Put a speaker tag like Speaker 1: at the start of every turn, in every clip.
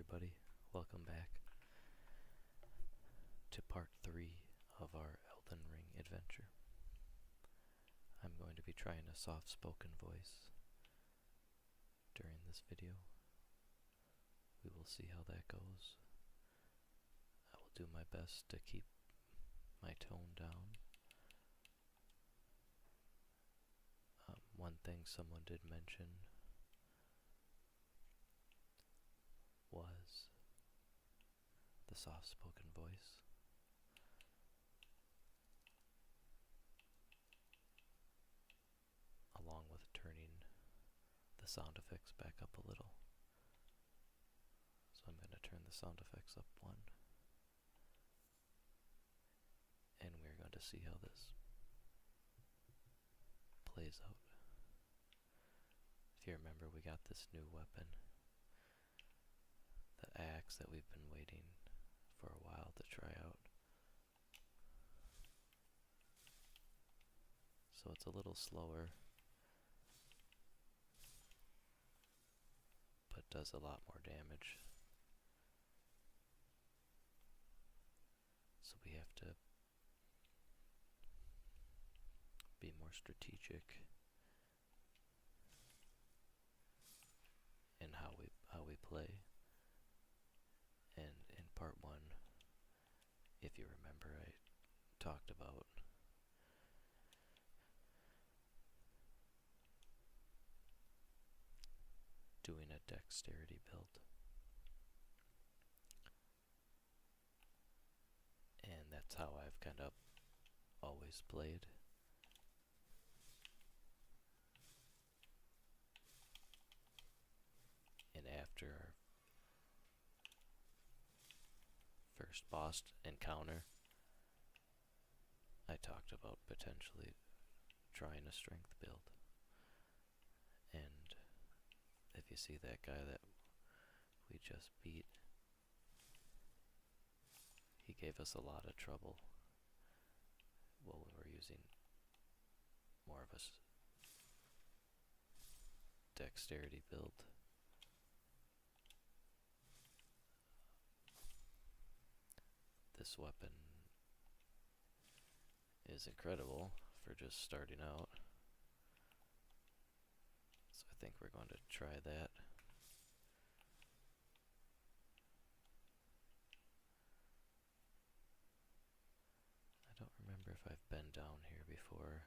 Speaker 1: everybody. Welcome back to part 3 of our Elden Ring adventure. I'm going to be trying a soft-spoken voice during this video. We will see how that goes. I will do my best to keep my tone down. One thing someone did mention was the soft-spoken voice. Along with turning the sound effects back up a little. So I'm going to turn the sound effects up one. And we're going to see how this plays out. If you remember, we got this new weapon. The axe that we've been waiting for a while to try out. So it's a little slower, but does a lot more damage. So we have to be more strategic in how we play. And in part 1, if you remember, I talked about doing a dexterity build. And that's how I've kind of always played. And after our first boss encounter, I talked about potentially trying a strength build. And if you see that guy that we just beat, he gave us a lot of trouble. Well, we were using more of a dexterity build. This weapon is incredible for just starting out. So I think we're going to try that. I don't remember if I've been down here before.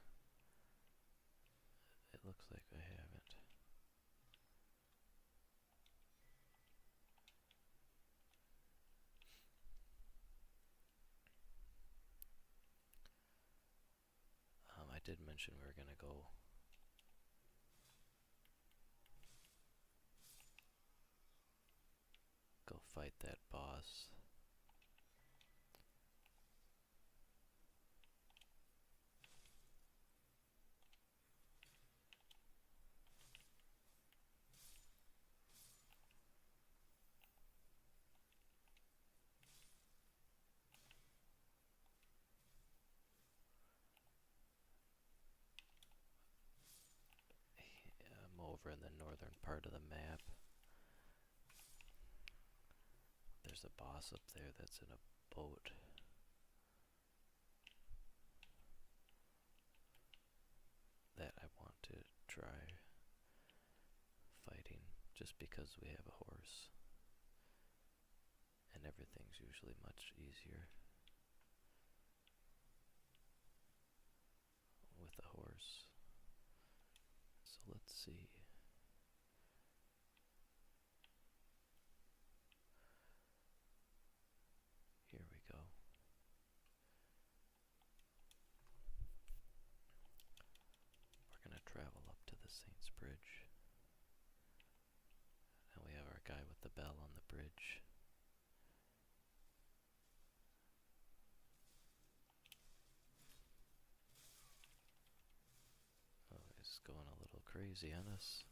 Speaker 1: It looks like I haven't. I did mention we were going to go fight that boss. I'm over in the northern part of the map. There's a boss up there that's in a boat. That I want to try fighting, just because we have a horse. And everything's usually much easier with a horse. So let's see. Here we go. We're going to travel up to the Saint's Bridge. And we have our guy with the bell on the bridge. Oh, he's going a little crazy on us.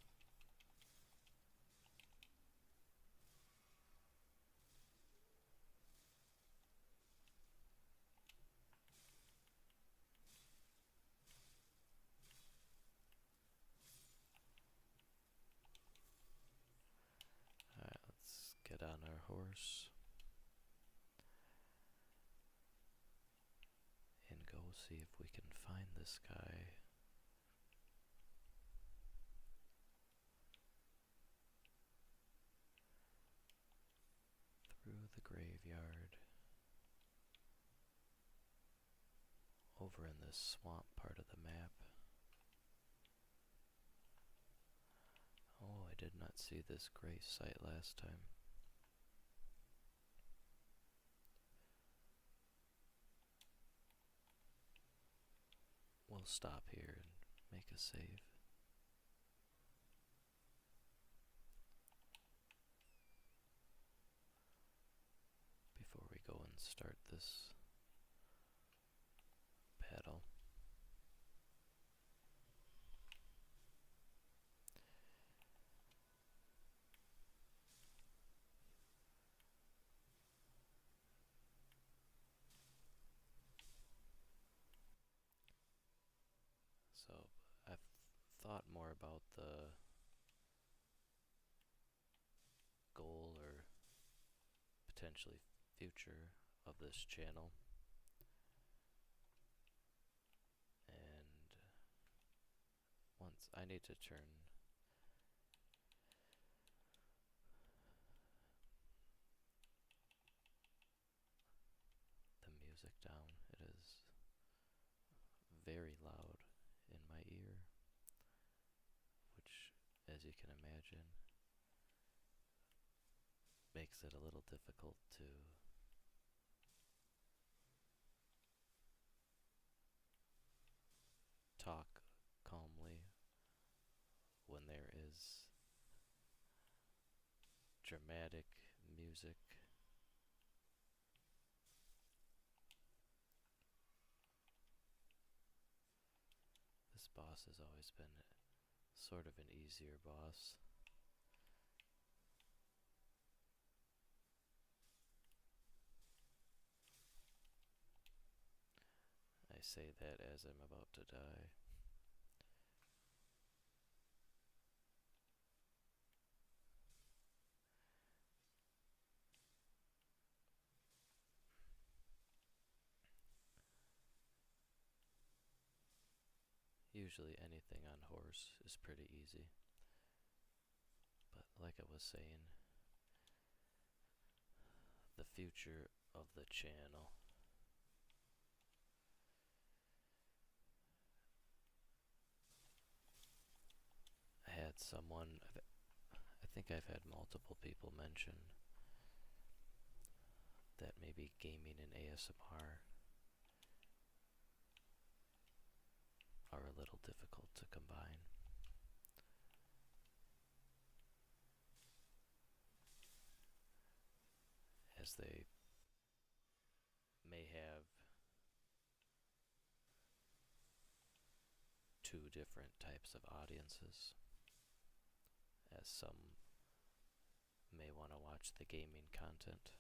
Speaker 1: Alright, let's get on on our horse and go see if we can find this guy. Through the graveyard, over in this swamp part of the map. Oh, I did not see this grave site last time. We'll stop here and make a save. Before we go and start this battle. So I've thought more about the goal or potentially future of this channel, and once I need to turn the music down. It is very loud in my ear, which, as you can imagine, makes it a little difficult to talk calmly when there is dramatic music. This boss has always been sort of an easier boss. I say that as I'm about to die. Usually anything on horse is pretty easy. But like I was saying, the future of the channel. I had someone, I think I've had multiple people mention that maybe gaming and ASMR are a little difficult to combine. As they may have two different types of audiences, as some may want to watch the gaming content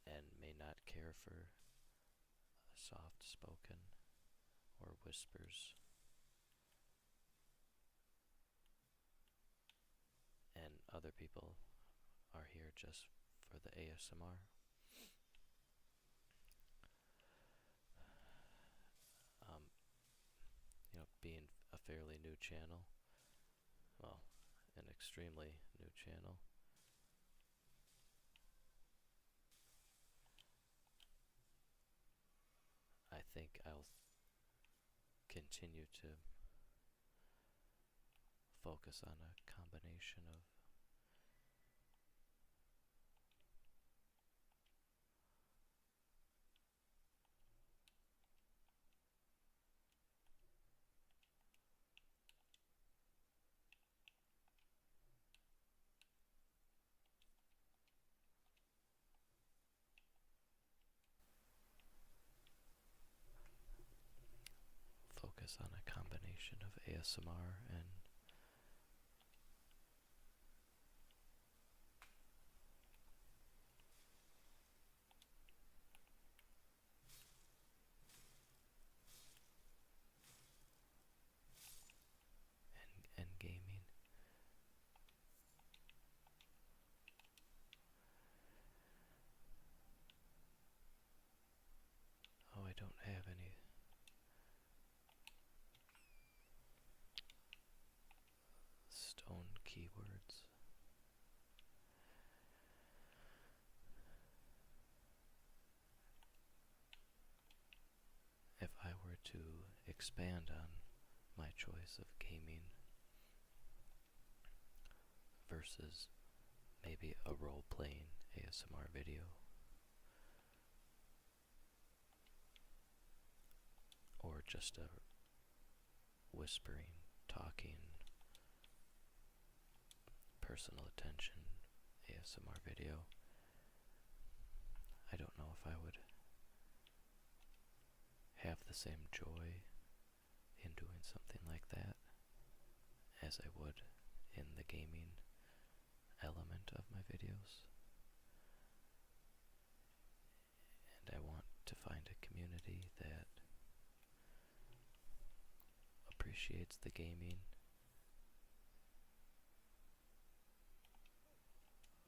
Speaker 1: and may not care for soft spoken or whispers, and other people are here just for the ASMR. Being a fairly new channel, well, an extremely new channel, I think I'll continue to focus on a combination of ASMR and gaming. expand on my choice of gaming versus maybe a role-playing ASMR video, or just a whispering, talking, personal attention ASMR video. I don't know if I would have the same joy in doing something like that as I would in the gaming element of my videos. And I want to find a community that appreciates the gaming,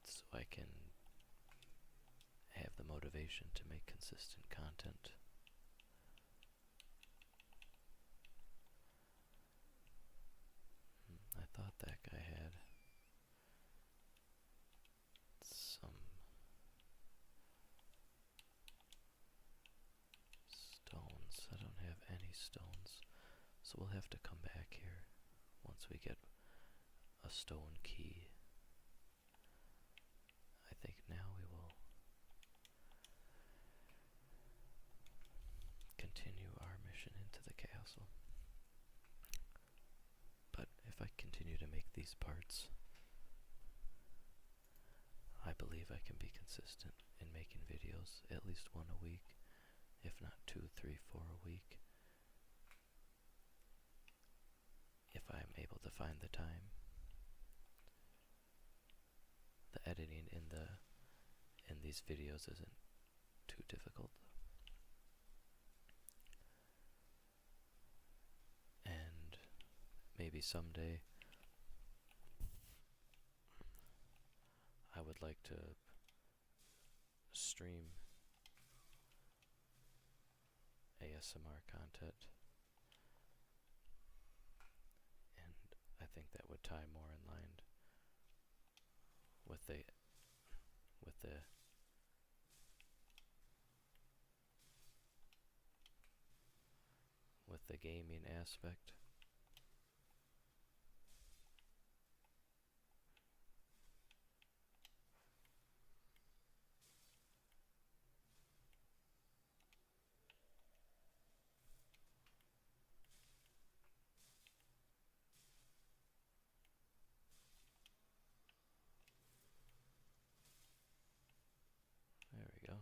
Speaker 1: so I can have the motivation to make consistent content. I thought that guy had some stones. I don't have any stones, so we'll have to come back here once we get a stone key. I think now we will continue our mission into the castle. But if I continue to make these parts, I believe I can be consistent in making videos, at least one a week, if not 2, 3, 4 a week, if I'm able to find the time. The editing in these videos isn't too difficult. And maybe someday I would like to stream ASMR content, and I think that would tie more in line with the gaming aspect. There we go.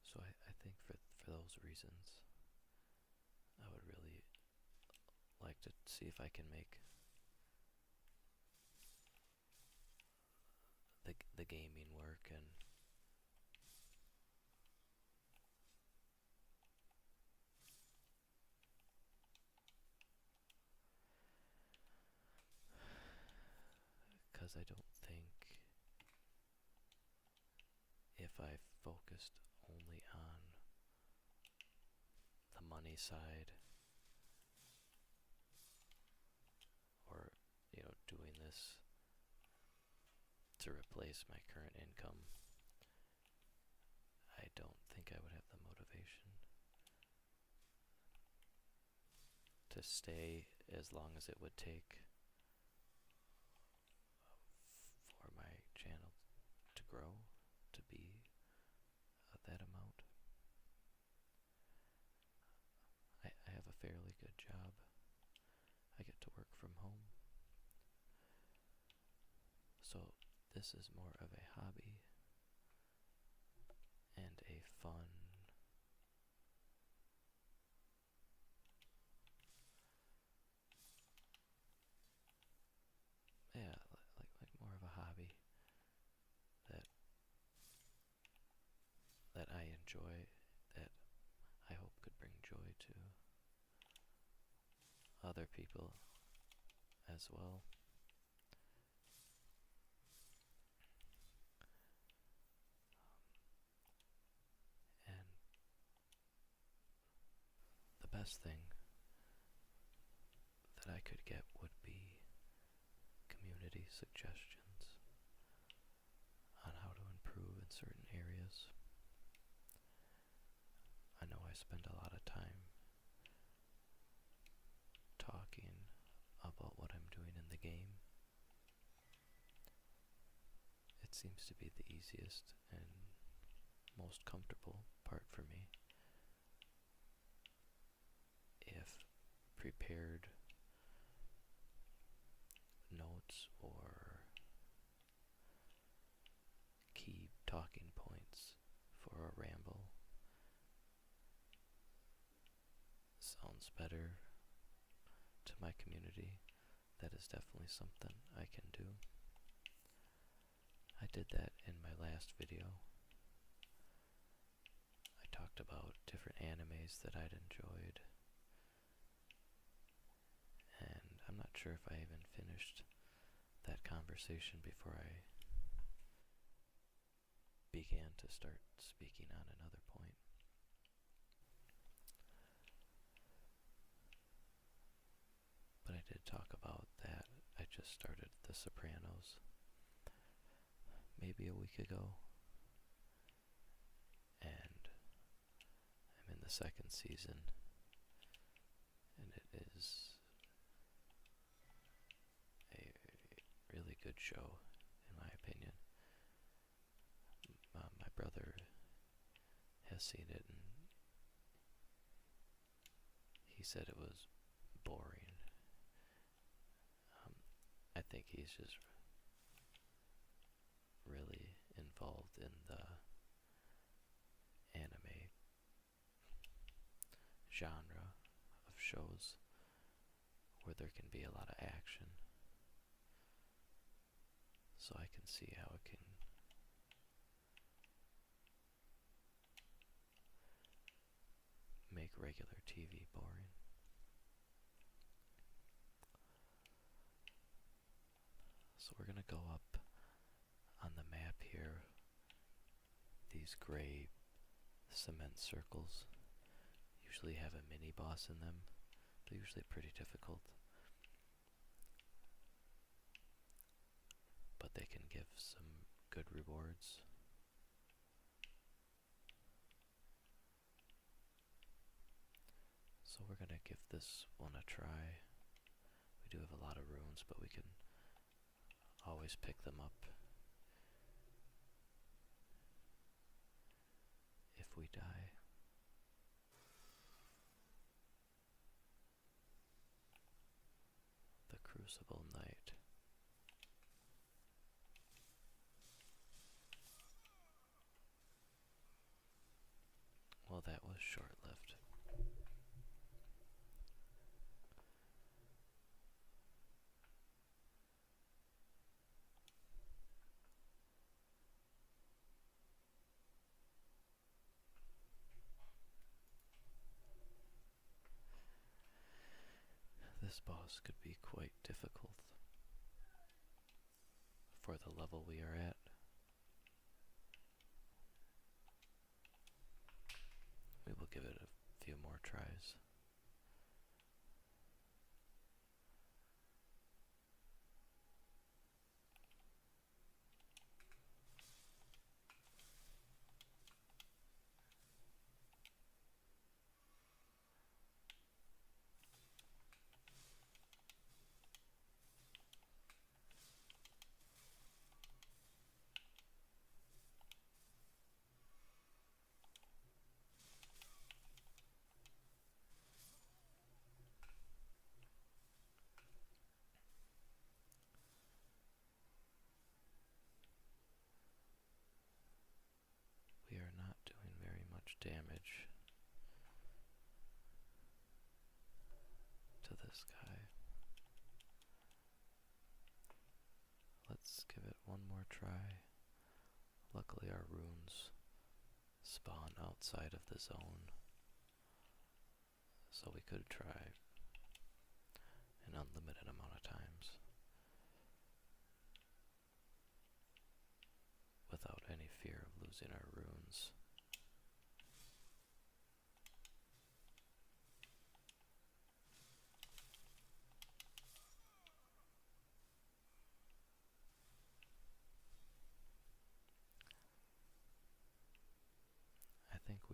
Speaker 1: So I think for those reasons, I would really like to see if I can make the gaming work, and because I don't think if I focused only on the money side, or doing this to replace my current income, I don't think I would have the motivation to stay as long as it would take for my channel to grow to be that amount. I have a fairly good job. I get to work from home. So this is more of a hobby and a fun like more of a hobby that I enjoy, that I hope could bring joy to other people as well. And the best thing that I could get would be community suggestions on how to improve in certain areas. I know I spend a lot of time talking about what I'm doing in the game. It seems to be the easiest and most comfortable part for me. If prepared notes or key talking points for a ramble sounds better to my community, that is definitely something I can do. I did that in my last video. I talked about different animes that I'd enjoyed, and I'm not sure if I even finished that conversation before I began to start speaking on another point. But I did talk about that I just started The Sopranos maybe a week ago, and I'm in the second season, and it is a really good show, in my opinion. My brother has seen it, and he said it was boring. I think he's just really involved in the anime genre of shows where there can be a lot of action, so I can see how it can make regular TV boring. So we're gonna go up on the map here, these gray cement circles usually have a mini boss in them. They're usually pretty difficult, but they can give some good rewards. So we're gonna give this one a try. We do have a lot of runes, but we can always pick them up if we die. The Crucible Knight. Well, that was short-lived. This boss could be quite difficult for the level we are at. We will give it a few more tries. We are not doing very much damage to this guy. Let's give it one more try. Luckily our runes spawn outside of the zone, so we could try an unlimited amount of times without any fear of losing our runes.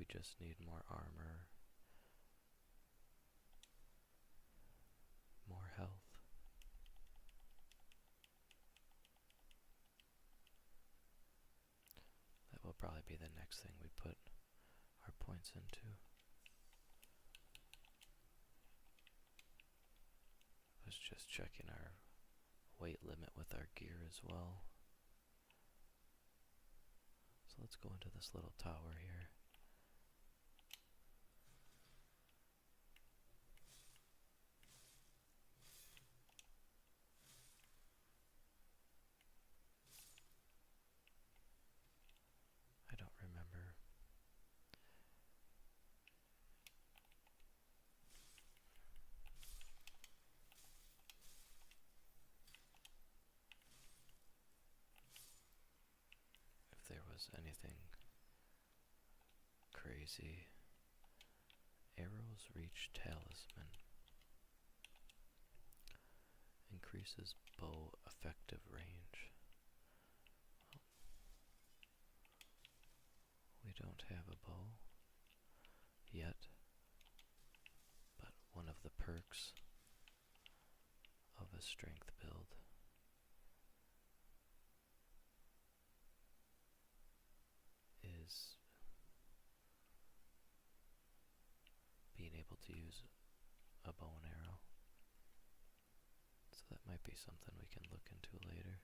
Speaker 1: we just need more armor, more health. That will probably be the next thing we put our points into. I was just checking our weight limit with our gear as well. So let's go into this little tower here. I don't remember. If there was anything crazy. Arrows reach talisman. Increases bow effective range. Well, we don't have a bow yet, but one of the perks of a strength build is being able to use a bow and arrow. So that might be something we can look into later.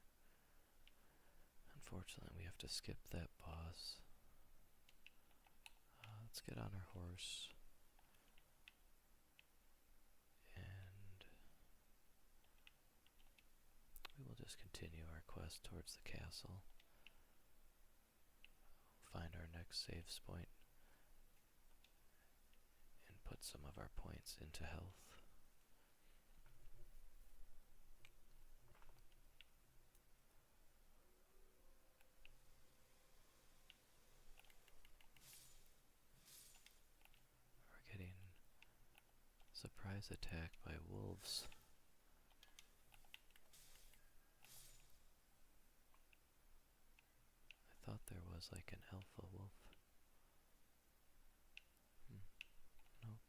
Speaker 1: Unfortunately, we have to skip that boss. Let's get on our horse. And we will just continue our quest towards the castle. Find our next saves point and put some of our points into health. We're getting surprise attacked by wolves. I thought there was like an alpha wolf. Nope.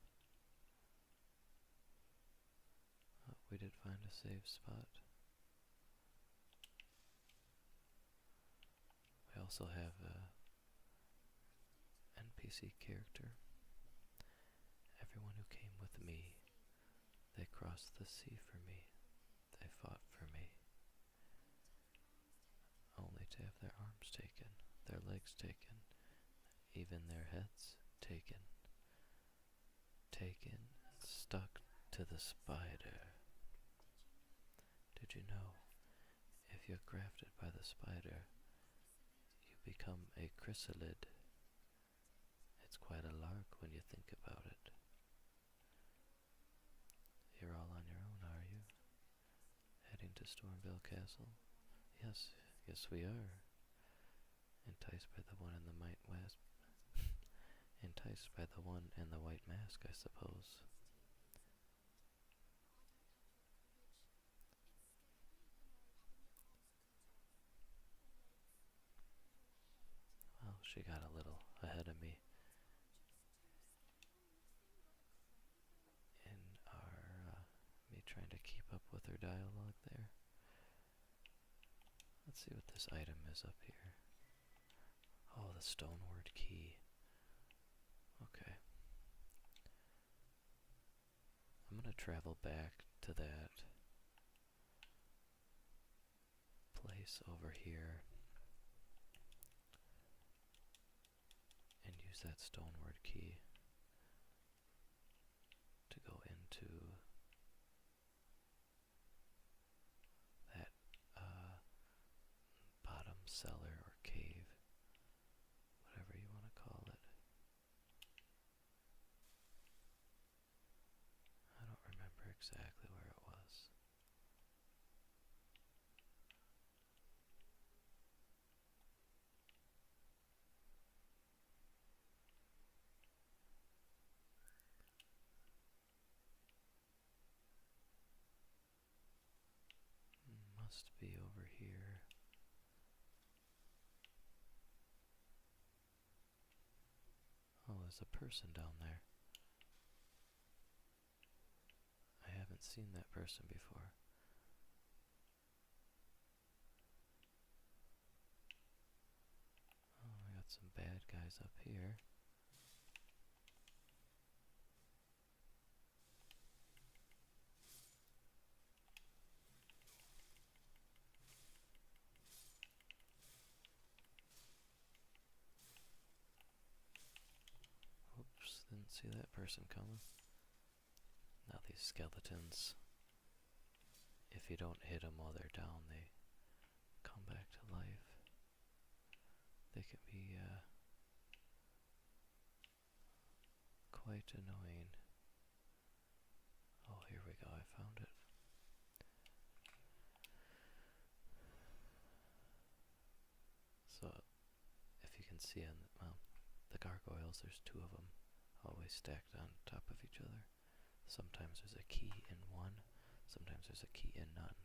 Speaker 1: Oh, we did find a safe spot. We also have a NPC character. Everyone who came with me, they crossed the sea for me. They fought for me. Only to have their arms taken, their legs taken, even their heads taken. Taken and stuck to the spider. Did you know, if you're grafted by the spider, you become a chrysalid? It's quite a lark when you think about it. You're all on your own, are you? Heading to Stormvale Castle? Yes, yes we are. Enticed by the one in the white mask. Enticed by the one in the white mask, I suppose. Well, she got a little ahead of me in our me trying to keep up with her dialogue there. Let's see what this item is up here. Oh, the stoneward key. Okay. I'm gonna travel back to that place over here and use that stoneward key to go into that bottom cellar or cave, whatever you want to call it. I don't remember exactly where it was. Must be over here. Oh, was a person down there. I haven't seen that person before. Oh, we got some bad guys up here. Oops, didn't see that person coming. Now these skeletons, if you don't hit them while they're down, they come back to life. They can be quite annoying. Oh, here we go, I found it. So, if you can see on the gargoyles, there's two of them, always stacked on top of each other. Sometimes there's a key in one, sometimes there's a key in none.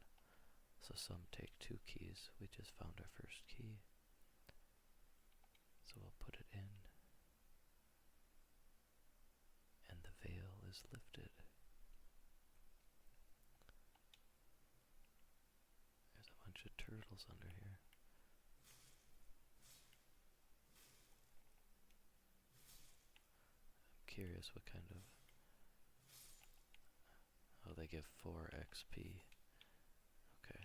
Speaker 1: So some take 2 keys. We just found our first key. So we'll put it in. And the veil is lifted. There's a bunch of turtles under here. I'm curious what kind of... Oh, they give 4 XP. Okay.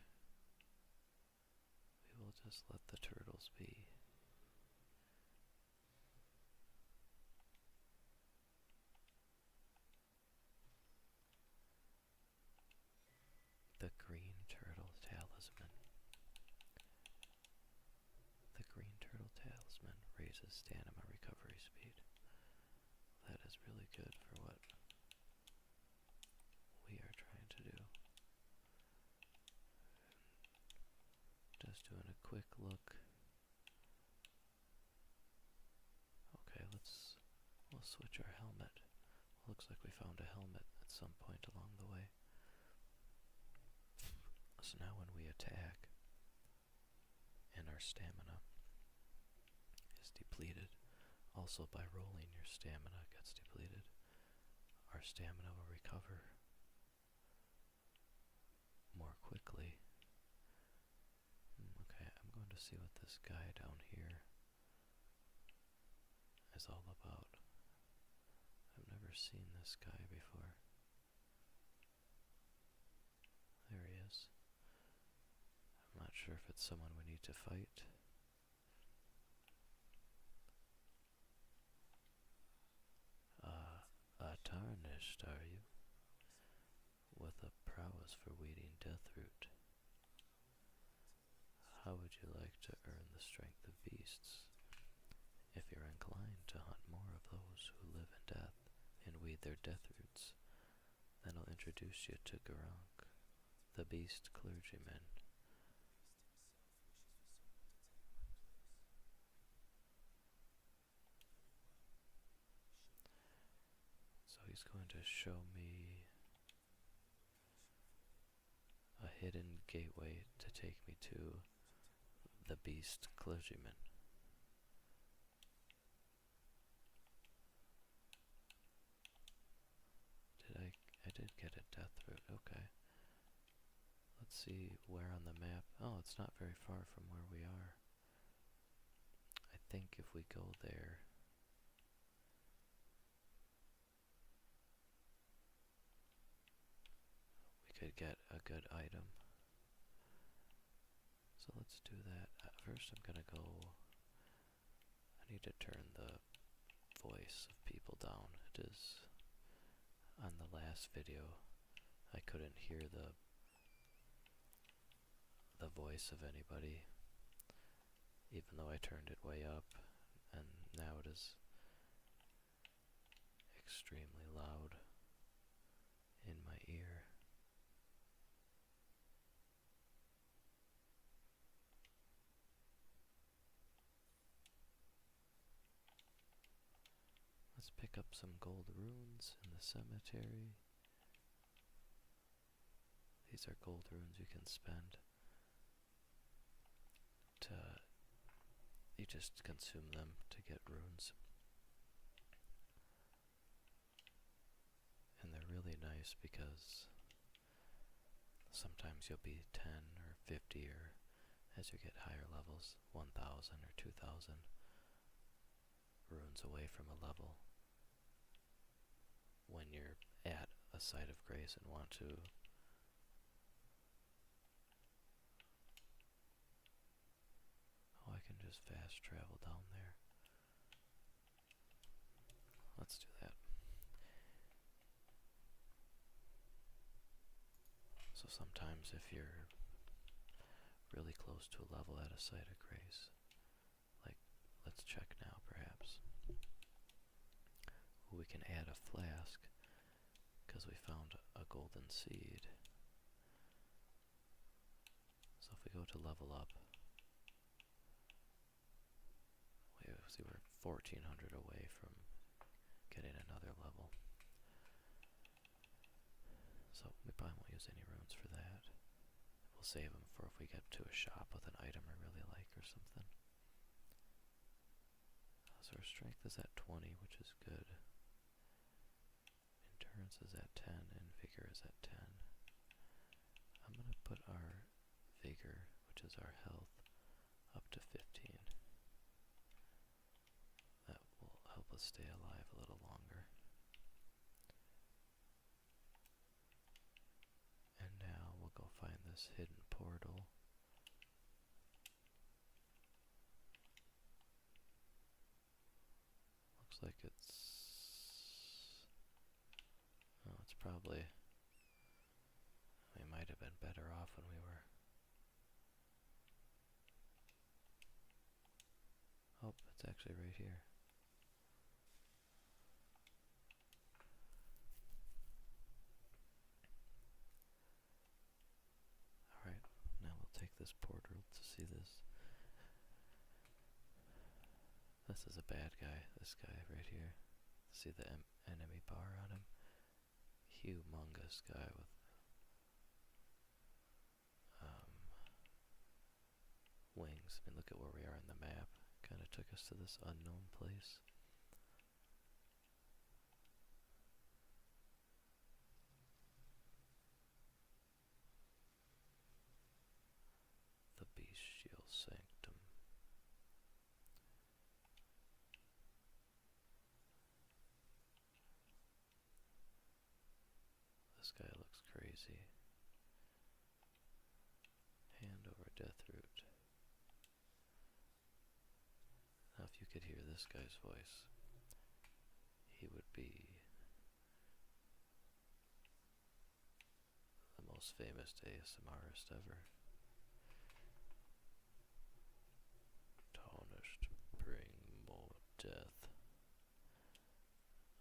Speaker 1: We will just let the turtles be. The green turtle talisman. The green turtle talisman raises stamina recovery speed. That is really good for what we are trying to do. Just doing a quick look. Okay, we'll switch our helmet. Looks like we found a helmet at some point along the way. So now when we attack, and our stamina is depleted, also by rolling your stamina gets depleted, our stamina will recover more quickly. Okay, I'm going to see what this guy down here is all about. I've never seen this guy before. There he is. I'm not sure if it's someone we need to fight. Tarnished, are you? With a prowess for weeding deathroot. How would you like to earn the strength of beasts? If you're inclined to hunt more of those who live in death and weed their deathroots, then I'll introduce you to Garank, the beast clergyman. So he's going to show me a hidden gateway to take me to the beast clergyman. I did get a deathroot, okay. Let's see where on the map. Oh, it's not very far from where we are. I think if we go there, we could get a good item. So let's do that. First I'm gonna go, I need to turn the voice of people down. It is, on the last video, I couldn't hear the voice of anybody, even though I turned it way up, and now it is extremely loud in my ear. Let's pick up some gold runes in the cemetery. These are gold runes you can spend to, you just consume them to get runes. really nice because sometimes you'll be 10 or 50 or as you get higher levels, 1,000 or 2,000 runes away from a level. When you're at a site of grace and want to I can just fast travel down there. Let's do that. So sometimes if you're really close to a level at a site of grace, like let's check now perhaps. We can add a flask because we found a golden seed. So if we go to level up, see we're 1,400 away from getting another level. So we probably won't use any runes for that. We'll save them for if we get to a shop with an item we really like or something. So our strength is at 20, which is good. Endurance is at 10 and vigor is at 10. I'm going to put our vigor, which is our health, up to 15. That will help us stay alive a little longer. And now we'll go find this hidden portal. Looks like it's probably, we might have been better off when we were. Oh, it's actually right here. Alright, now we'll take this portal to see this. This is a bad guy, this guy right here. See the enemy bar on him? Humongous guy with wings. I mean, look at where we are on the map. Kind of took us to this unknown place. The Bestial Sanctum. This guy looks crazy. Hand over death root. Now if you could hear this guy's voice, he would be the most famous ASMRist ever. Tarnished, bring more death.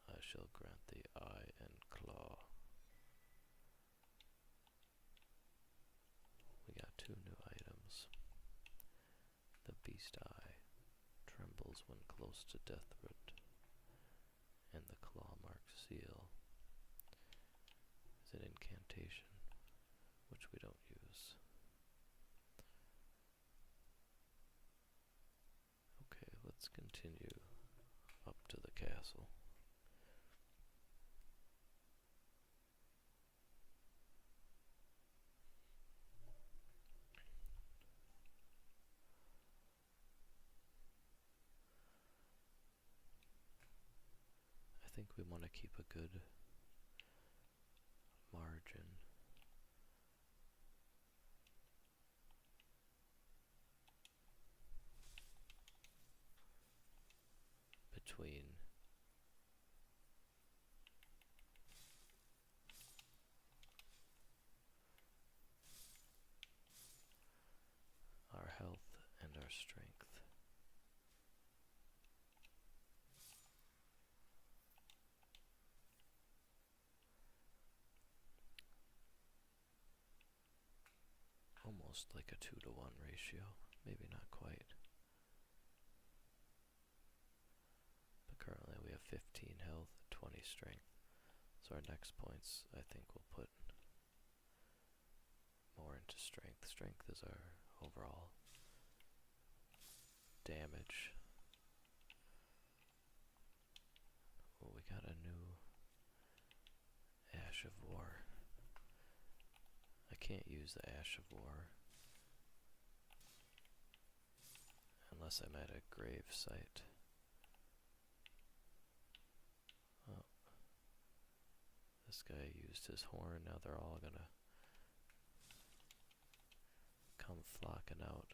Speaker 1: I shall grant thee eye and claw. We got 2 new items. The Beast Eye trembles when close to Deathroot, and the Claw Mark Seal is an incantation, which we don't use. Okay, let's continue up to the castle. I think we want to keep a good margin between our health and our strength. Almost like a 2-to-1 ratio, maybe not quite. But currently we have 15 health, 20 strength. So our next points, I think we'll put more into strength. Strength is our overall damage. Oh, we got a new Ash of War. I can't use the Ash of War unless I'm at a grave site. Oh, this guy used his horn, now they're all gonna come flocking out.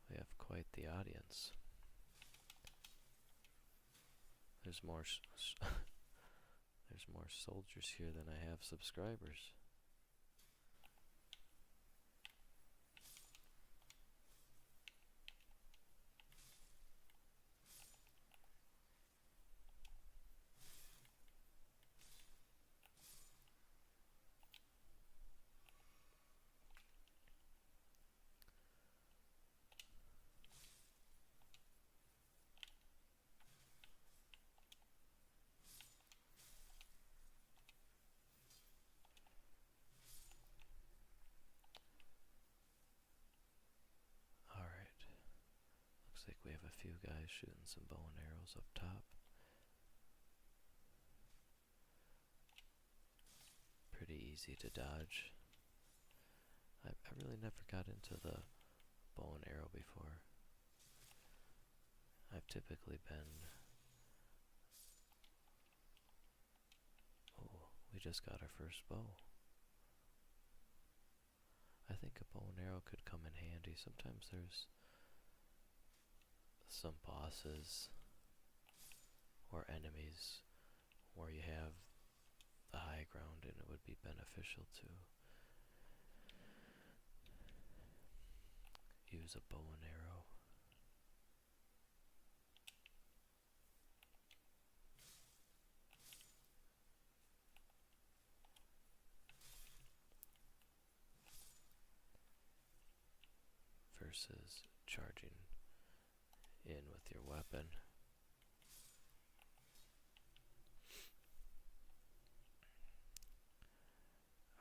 Speaker 1: We have quite the audience. There's more there's more soldiers here than I have subscribers. Alright. Looks like we have a few guys shooting some bow and arrows up top. Pretty easy to dodge. I really never got into the bow and arrow before. I've typically been... Oh, we just got our first bow. I think a bow and arrow could come in handy. Sometimes there's some bosses or enemies where you have the high ground and it would be beneficial to use a bow and arrow. Versus charging in with your weapon.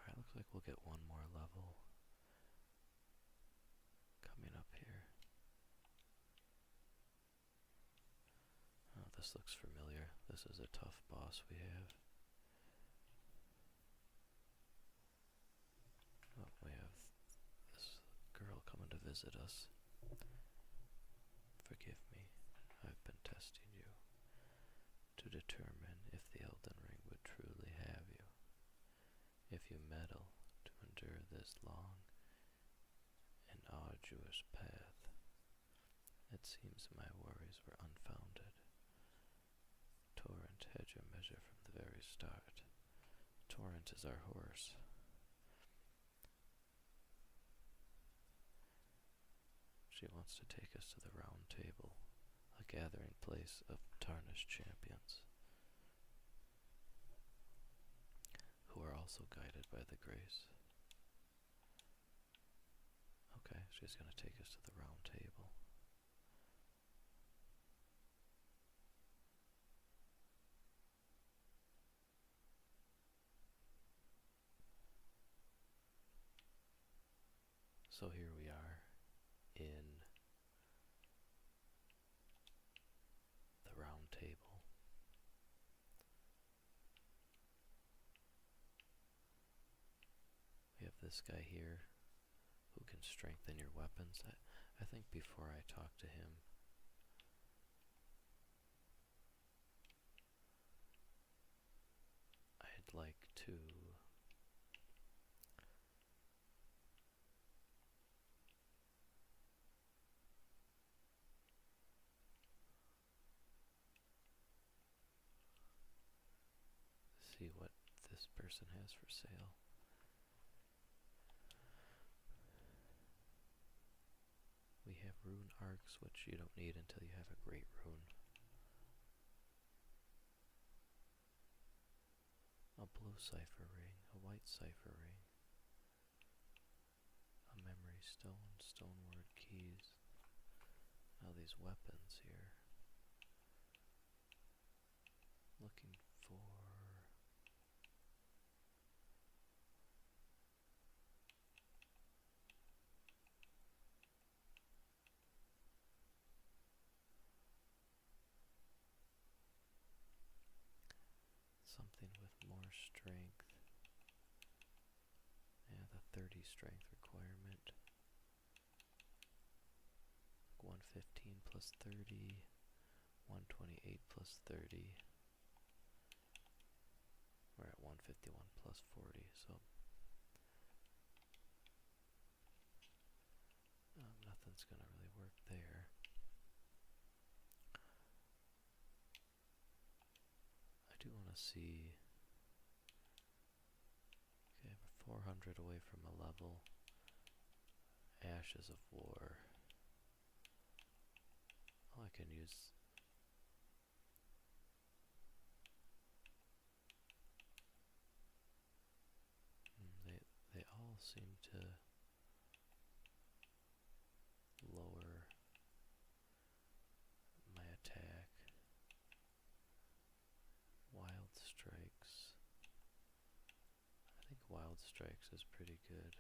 Speaker 1: Alright, looks like we'll get one more level coming up here. Oh, this looks familiar. This is a tough boss we have. Oh, we have this girl coming to visit us. Forgive me, I've been testing you to determine if the Elden Ring would truly have you. If you meddle to endure this long and arduous path, it seems my worries were unfounded. Torrent had your measure from the very start. Torrent is our horse. She wants to take us to the Round Table, a gathering place of tarnished champions, who are also guided by the grace. Okay, she's going to take us to the Round Table. So here we are in the Round Table. We have this guy here who can strengthen your weapons. I think before I talk to him, I'd like to see what this person has for sale. We have rune arcs, which you don't need until you have a great rune. A blue cipher ring, a white cipher ring, a memory stone, stoneward keys. Now these weapons here. Looking for something with more strength. strength requirement. 115 plus 30, 128 plus 30. We're at 151 plus 40, so nothing's gonna really work there. I do want to see. Okay, we're 400 away from a level. Ashes of War. Oh, I can use. They all seem to lower my attack. Wild Strikes. I think Wild Strikes is pretty good.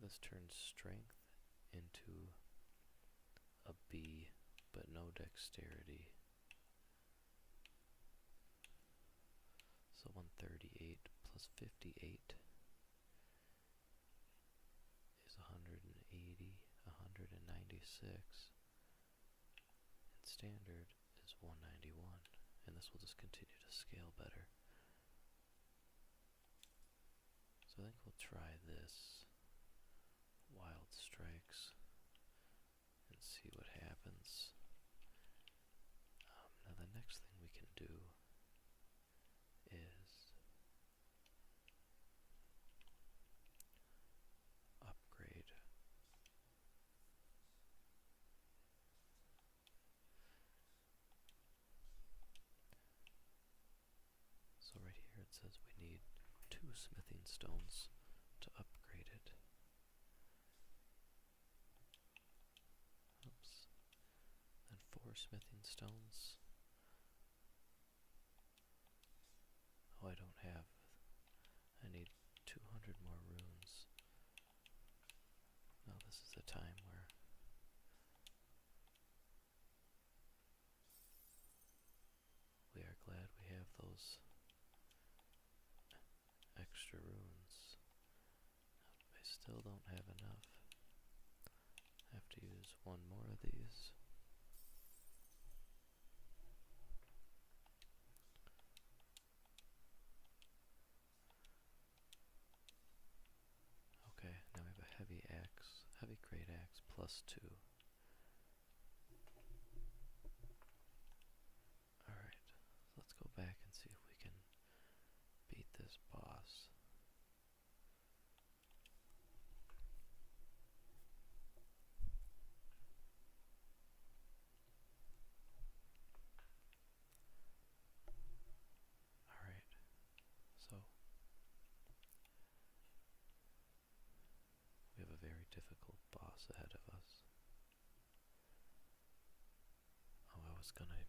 Speaker 1: This turns strength into a B, but no dexterity. So 138 plus 58 is 180, 196. And standard is 191. And this will just continue to scale better. So I think we'll try this. Wild Strikes. And see what happens. Now the next thing we can do is upgrade. So right here it says we need 2 smithing stones to upgrade it. Oops. Then 4 smithing stones. Oh, I don't have. I need 200 more runes. Now this is the time where we are glad we have those extra runes. I still don't have enough. I have to use 1 more of these. Okay, now we have a heavy axe, heavy great axe plus 2. Alright, let's go back and see if we can beat this boss. Alright, so we have a very difficult boss ahead of us. Oh, I was gonna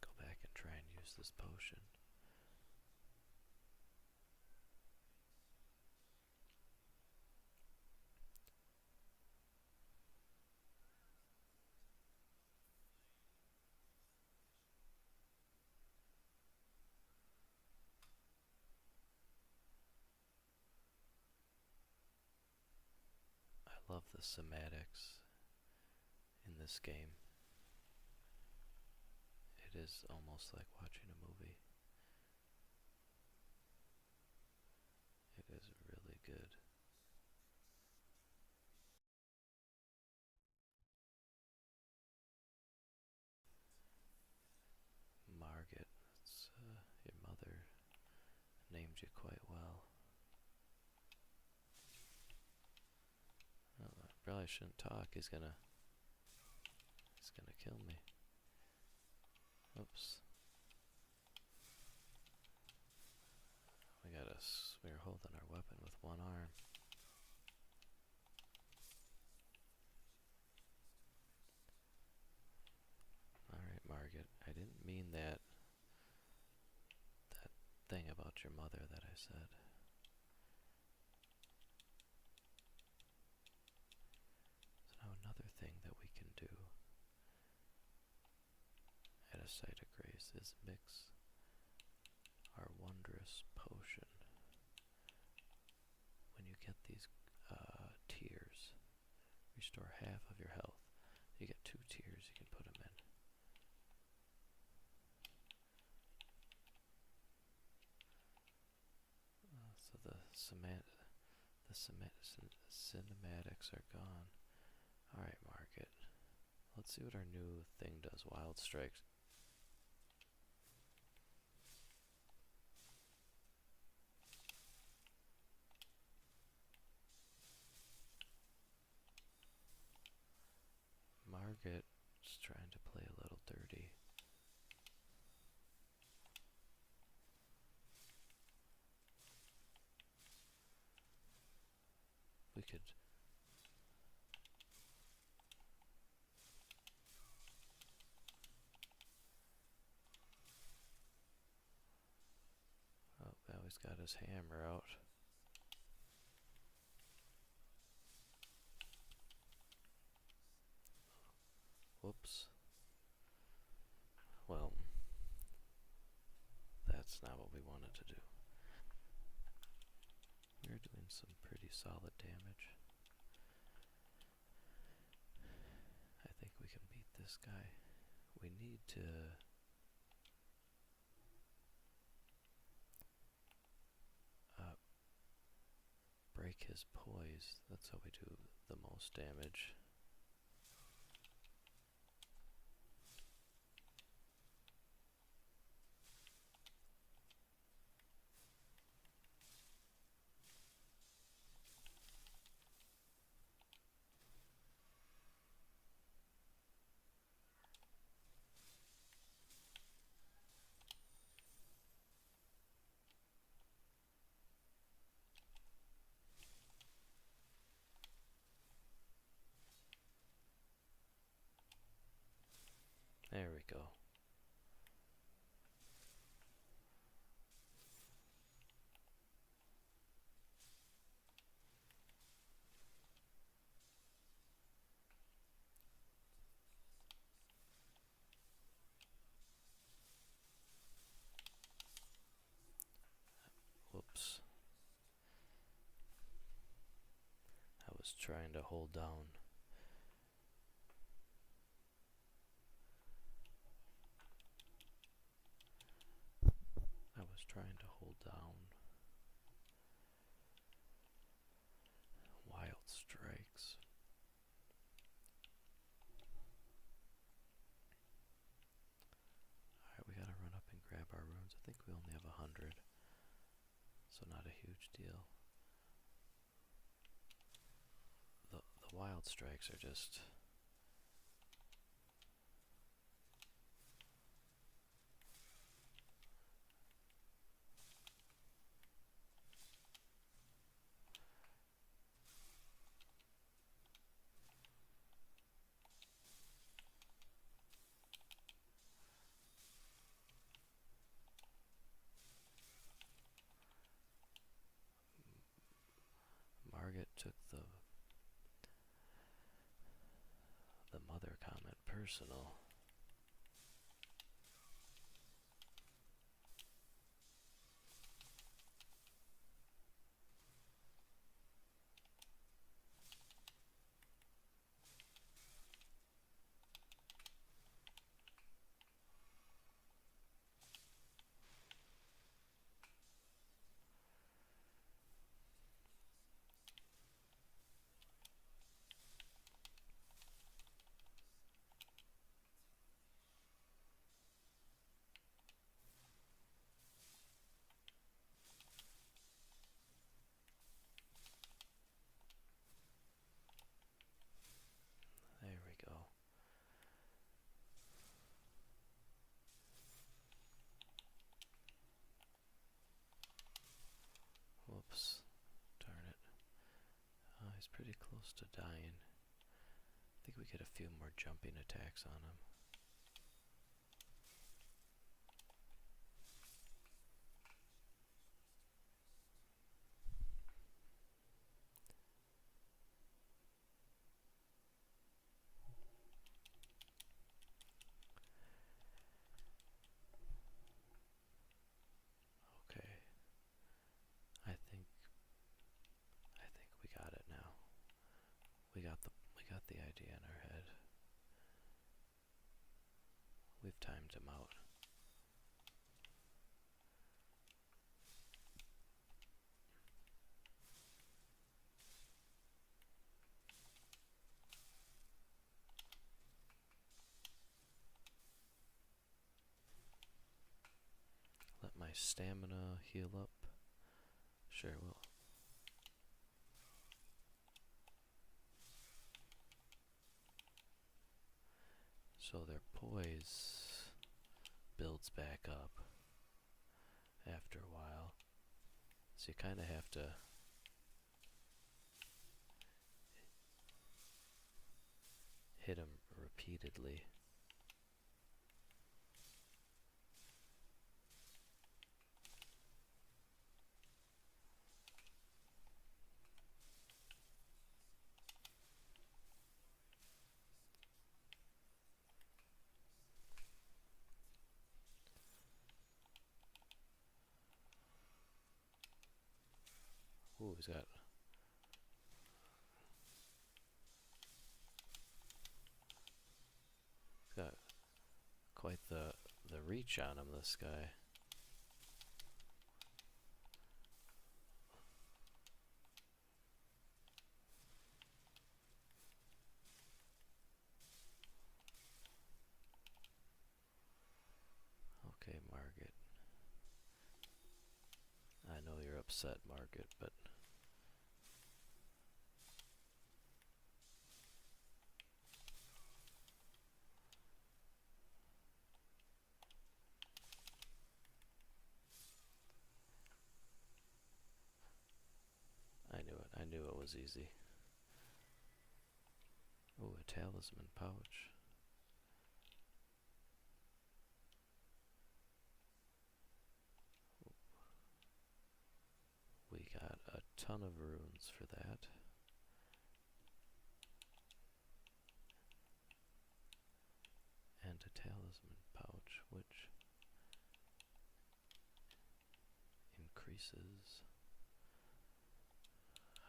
Speaker 1: go back and try and use this potion. I love the cinematics in this game. It is almost like watching a movie. It is really good. Margit, it's, your mother named you quite well. Oh, I probably shouldn't talk. He's gonna kill me. Oops. We're holding our weapon with 1 arm. Alright, Margit, I didn't mean that thing about your mother that I said. So now another thing that we can do at a site of grace is mix our wondrous potion restore half of your health. You get 2 tiers you can put them in. So the cinematics are gone. Alright, Margit. Let's see what our new thing does. Wild strikes. Margit is trying to play a little dirty. We could... Oh, now he's got his hammer out. Whoops. Well, that's not what we wanted to do. We're doing some pretty solid damage. I think we can beat this guy. We need to break his poise. That's how we do the most damage. There we go. Whoops. I was trying to hold down. Wild strikes. Alright, we gotta run up and grab our runes. I think we only have 100, so not a huge deal. The wild strikes are just... Margit took the mother comment personal. There we go. Whoops. Darn it. He's pretty close to dying. I think we get a few more jumping attacks on him. Okay. I think we got it now. We got the stamina heal up? Sure will. So their poise builds back up after a while. So you kind of have to hit them repeatedly. Ooh, he's got quite the reach on him, this guy. Okay, Margit. I know you're upset, Margit, but I knew it was easy. Oh, a talisman pouch. We got a ton of runes for that. And a talisman pouch, which increases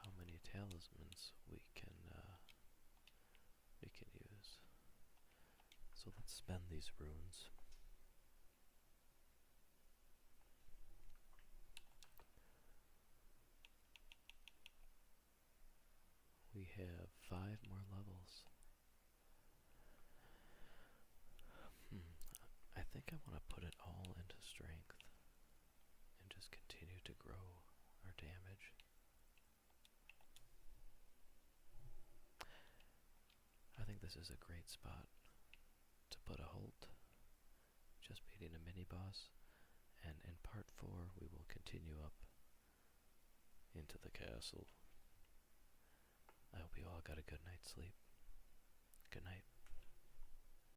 Speaker 1: how many talismans we can use. So let's spend these runes. We have 5 more levels. I think I want to put it all into strength and just continue to grow our damage. I think this is a great spot to put a halt. Just beating a mini boss, and in part 4 we will continue up into the castle. I hope you all got a good night's sleep.